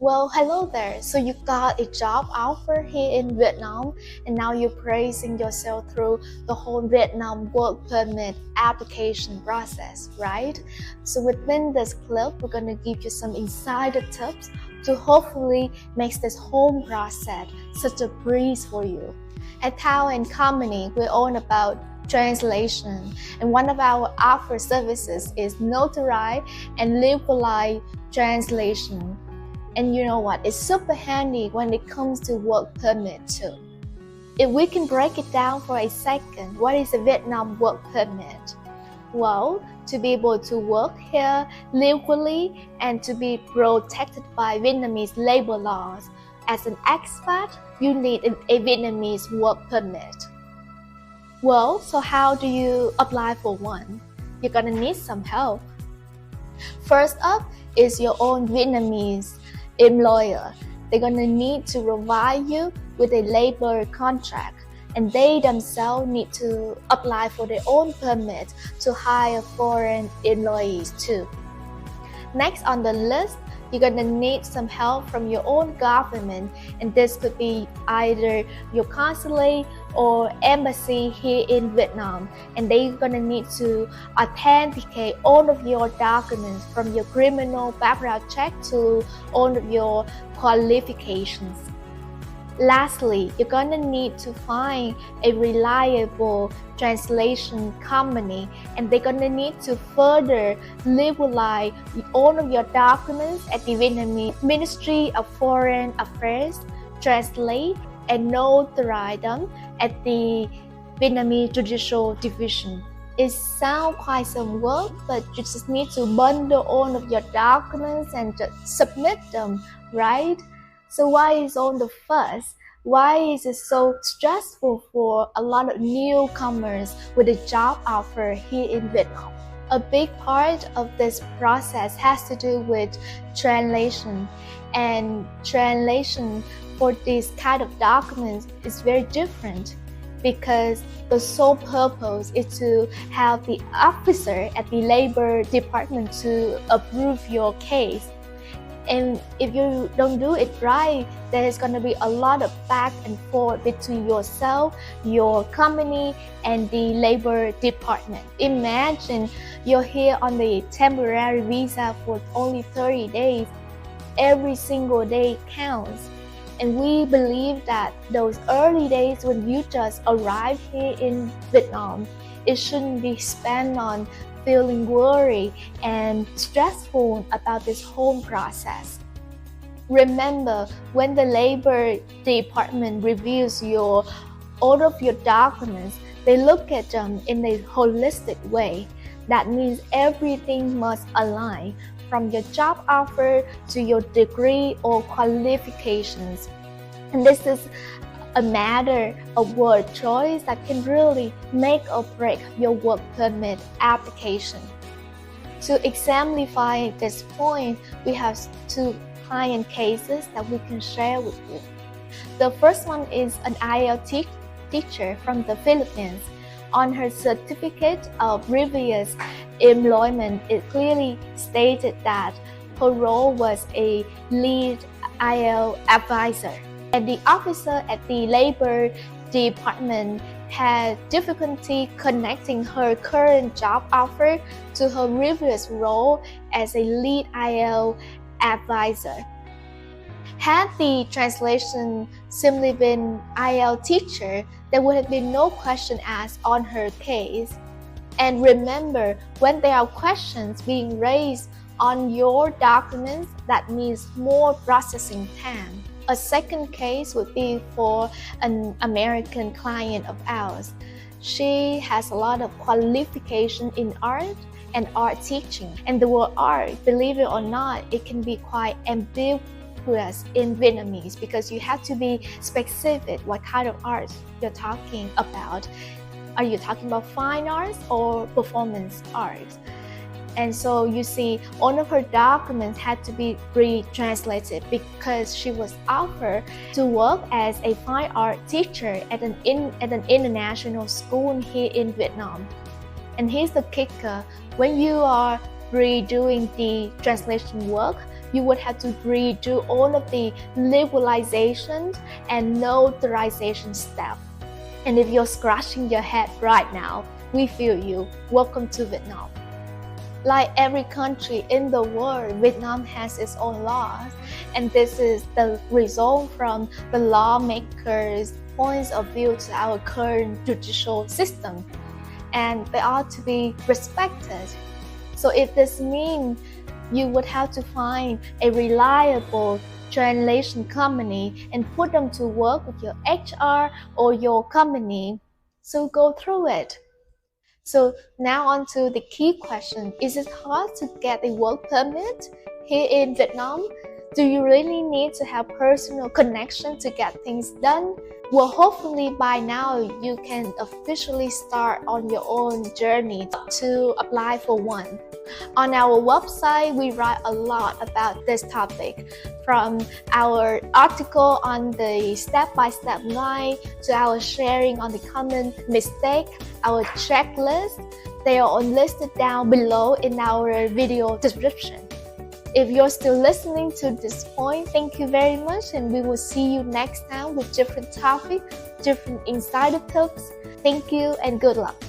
Well, hello there. So you got a job offer here in Vietnam, and now you're praising yourself through the whole Vietnam work permit application process, right? So within this clip, we're gonna give you some insider tips to hopefully make this whole process such a breeze for you. At Thao Co, we're all about translation, and one of our offer services is notorious and liberalized translation. And you know what? It's super handy when it comes to work permit too. If we can break it down for a second, what is a Vietnam work permit? Well, to be able to work here legally and to be protected by Vietnamese labor laws. As an expat, you need a Vietnamese work permit. Well, so how do you apply for one? You're gonna need some help. First up is your own Vietnamese employer. They're gonna need to provide you with a labor contract, and they themselves need to apply for their own permit to hire foreign employees too. Next on the list, you're gonna need some help from your own government, and this could be either your consulate or embassy here in Vietnam, and they're gonna need to authenticate all of your documents from your criminal background check to all of your qualifications. Lastly, you're gonna need to find a reliable translation company, and they're gonna need to further legalize all of your documents at the Vietnamese Ministry of Foreign Affairs, translate and notarize them at the Vietnamese Judicial Division. It sounds quite some work, but you just need to bundle all of your documents and just submit them, right? So why is all the fuss? Why is it so stressful for a lot of newcomers with a job offer here in Vietnam? A big part of this process has to do with translation, and translation for these kind of documents is very different because the sole purpose is to have the officer at the Labor Department to approve your case. And if you don't do it right, there's going to be a lot of back and forth between yourself, your company, and the labor department. Imagine you're here on the temporary visa for only 30 days. Every single day counts. And we believe that those early days when you just arrived here in Vietnam, it shouldn't be spent on feeling worried and stressful about this whole process. Remember, when the Labor Department reviews all of your documents, they look at them in a holistic way. That means everything must align, from your job offer to your degree or qualifications. And this is a matter of word choice that can really make or break your work permit application. To exemplify this point, we have two client cases that we can share with you. The first one is an IELTS teacher from the Philippines. On her certificate of previous employment, it clearly stated that her role was a lead IELTS advisor. And the officer at the Labor Department had difficulty connecting her current job offer to her previous role as a lead IELTS advisor. Had the translation simply been IELTS teacher, there would have been no question asked on her case. And remember, when there are questions being raised on your documents, that means more processing time. A second case would be for an American client of ours. She has a lot of qualification in art and art teaching. And the word art, believe it or not, it can be quite ambiguous in Vietnamese because you have to be specific what kind of art you're talking about. Are you talking about fine arts or performance art? And so you see, all of her documents had to be retranslated because she was offered to work as a fine art teacher at an international school here in Vietnam. And here's the kicker: when you are redoing the translation work, you would have to redo all of the legalization and notarization steps. And if you're scratching your head right now, we feel you. Welcome to Vietnam. Like every country in the world, Vietnam has its own laws, and this is the result from the lawmakers' points of view to our current judicial system, and they are to be respected. So if this means you would have to find a reliable translation company and put them to work with your HR or your company, so go through it. So now on to the key question. Is it hard to get a work permit here in Vietnam? Do you really need to have personal connection to get things done? Well, hopefully by now you can officially start on your own journey to apply for one. On our website, we write a lot about this topic, from our article on the step-by-step guide to our sharing on the common mistake, our checklist. They are all listed down below in our video description. If you're still listening to this point, thank you very much, and we will see you next time with different topics, different insider tips. Thank you and good luck.